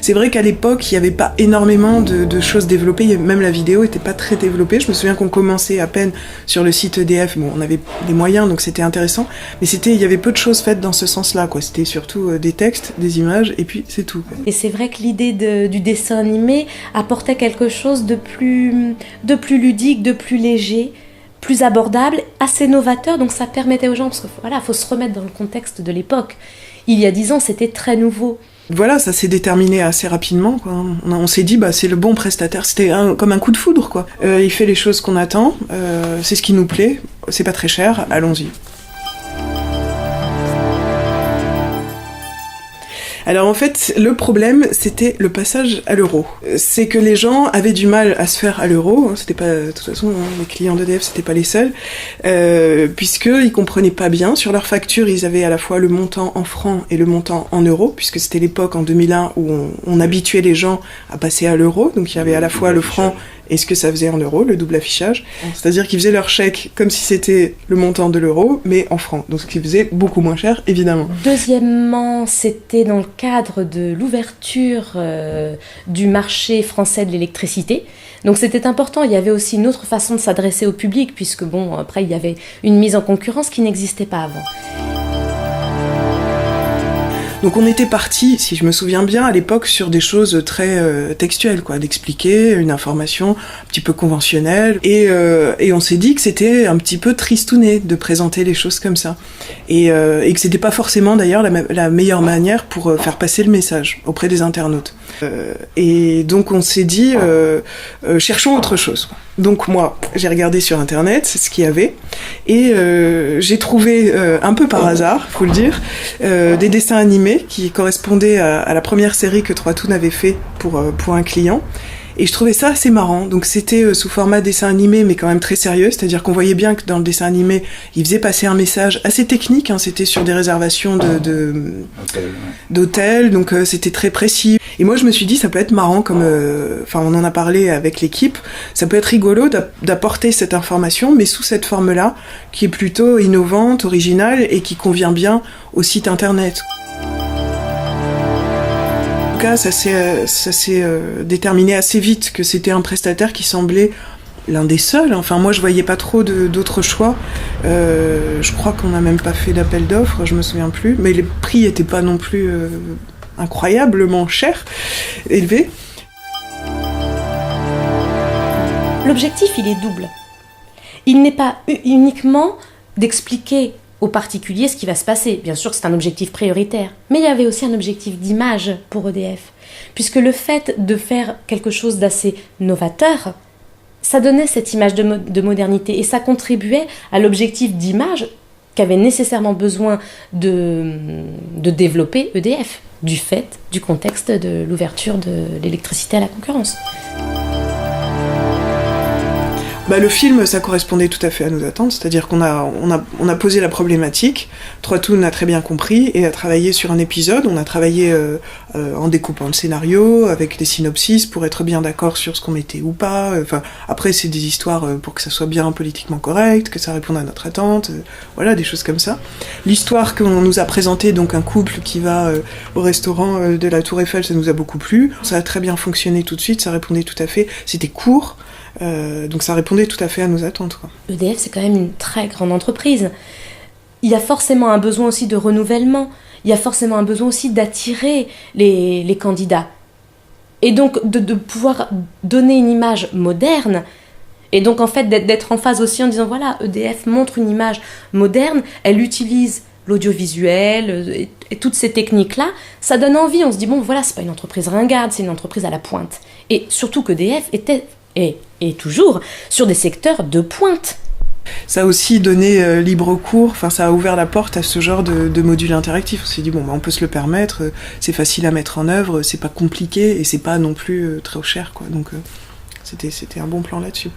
C'est vrai qu'à l'époque, il n'y avait pas énormément de choses développées, même la vidéo n'était pas très développée. Je me souviens qu'on commençait à peine sur le site EDF, bon, on avait des moyens, donc c'était intéressant, mais il y avait peu de choses faites dans ce sens-là, quoi. C'était surtout des textes, des images, et puis c'est tout, quoi. Et c'est vrai que l'idée du dessin animé apportait quelque chose de plus ludique, de plus léger, plus abordable, assez novateur, donc ça permettait aux gens, parce que voilà, faut se remettre dans le contexte de l'époque. Il y a 10 ans, c'était très nouveau. Voilà, ça s'est déterminé assez rapidement, quoi. On s'est dit, c'est le bon prestataire. C'était comme un coup de foudre, quoi. Il fait les choses qu'on attend, c'est ce qui nous plaît, c'est pas très cher, allons-y. Alors en fait, le problème, c'était le passage à l'euro. C'est que les gens avaient du mal à se faire à l'euro. C'était pas, de toute façon, les clients d'EDF, c'était pas les seuls, puisqu'ils comprenaient pas bien. Sur leur facture, ils avaient à la fois le montant en francs et le montant en euros, puisque c'était l'époque en 2001 où on habituait les gens à passer à l'euro. Donc il y avait à la fois le franc et ce que ça faisait en euros, le double affichage. C'est-à-dire qu'ils faisaient leur chèque comme si c'était le montant de l'euro, mais en francs. Donc ce qui faisait beaucoup moins cher, évidemment. Deuxièmement, c'était dans le cadre de l'ouverture du marché français de l'électricité. Donc c'était important, il y avait aussi une autre façon de s'adresser au public, puisque après il y avait une mise en concurrence qui n'existait pas avant. Donc on était parti, si je me souviens bien, à l'époque sur des choses très textuelles, quoi, d'expliquer une information un petit peu conventionnelle, et on s'est dit que c'était un petit peu tristouné de présenter les choses comme ça, et que c'était pas forcément d'ailleurs la meilleure manière pour faire passer le message auprès des internautes. Et donc on s'est dit, cherchons autre chose, quoi. Donc moi, j'ai regardé sur internet ce qu'il y avait, et j'ai trouvé, un peu par hasard, faut le dire, des dessins animés qui correspondaient à la première série que Trois Toons avait fait pour un client. Et je trouvais ça assez marrant. Donc c'était sous format dessin animé, mais quand même très sérieux. C'est-à-dire qu'on voyait bien que dans le dessin animé, il faisait passer un message assez technique. C'était sur des réservations d'hôtels, donc c'était très précis. Et moi, je me suis dit, ça peut être marrant, on en a parlé avec l'équipe, ça peut être rigolo d'apporter cette information, mais sous cette forme-là, qui est plutôt innovante, originale, et qui convient bien au site internet. En tout cas, ça s'est déterminé assez vite que c'était un prestataire qui semblait l'un des seuls. Enfin, moi, je voyais pas trop d'autres choix. Je crois qu'on n'a même pas fait d'appel d'offres, je me souviens plus. Mais les prix étaient pas non plus incroyablement chers, élevés. L'objectif, il est double. Il n'est pas uniquement d'expliquer aux particuliers ce qui va se passer. Bien sûr que c'est un objectif prioritaire, mais il y avait aussi un objectif d'image pour EDF, puisque le fait de faire quelque chose d'assez novateur, ça donnait cette image de modernité, et ça contribuait à l'objectif d'image qu'avait nécessairement besoin de développer EDF, du fait du contexte de l'ouverture de l'électricité à la concurrence. Le film, ça correspondait tout à fait à nos attentes, c'est-à-dire qu'on a posé la problématique, Trois Toons a très bien compris et a travaillé sur un épisode. On a travaillé en découpant le scénario, avec des synopsis pour être bien d'accord sur ce qu'on mettait ou pas. Après, c'est des histoires pour que ça soit bien politiquement correct, que ça réponde à notre attente, voilà, des choses comme ça. L'histoire qu'on nous a présentée, donc un couple qui va au restaurant de la Tour Eiffel, ça nous a beaucoup plu. Ça a très bien fonctionné tout de suite, ça répondait tout à fait, c'était court. Donc ça répondait tout à fait à nos attentes, quoi. EDF, c'est quand même une très grande entreprise. Il y a forcément un besoin aussi de renouvellement. Il y a forcément un besoin aussi d'attirer les candidats. Et donc de pouvoir donner une image moderne. Et donc en fait d'être en phase aussi en disant voilà, EDF montre une image moderne, elle utilise l'audiovisuel et toutes ces techniques-là, ça donne envie. On se dit bon voilà, c'est pas une entreprise ringarde, c'est une entreprise à la pointe. Et surtout qu'EDF était et toujours sur des secteurs de pointe. Ça a aussi donné libre cours, ça a ouvert la porte à ce genre de module interactif. On s'est dit on peut se le permettre, c'est facile à mettre en œuvre, c'est pas compliqué et c'est pas non plus trop cher, quoi. Donc c'était un bon plan là-dessus.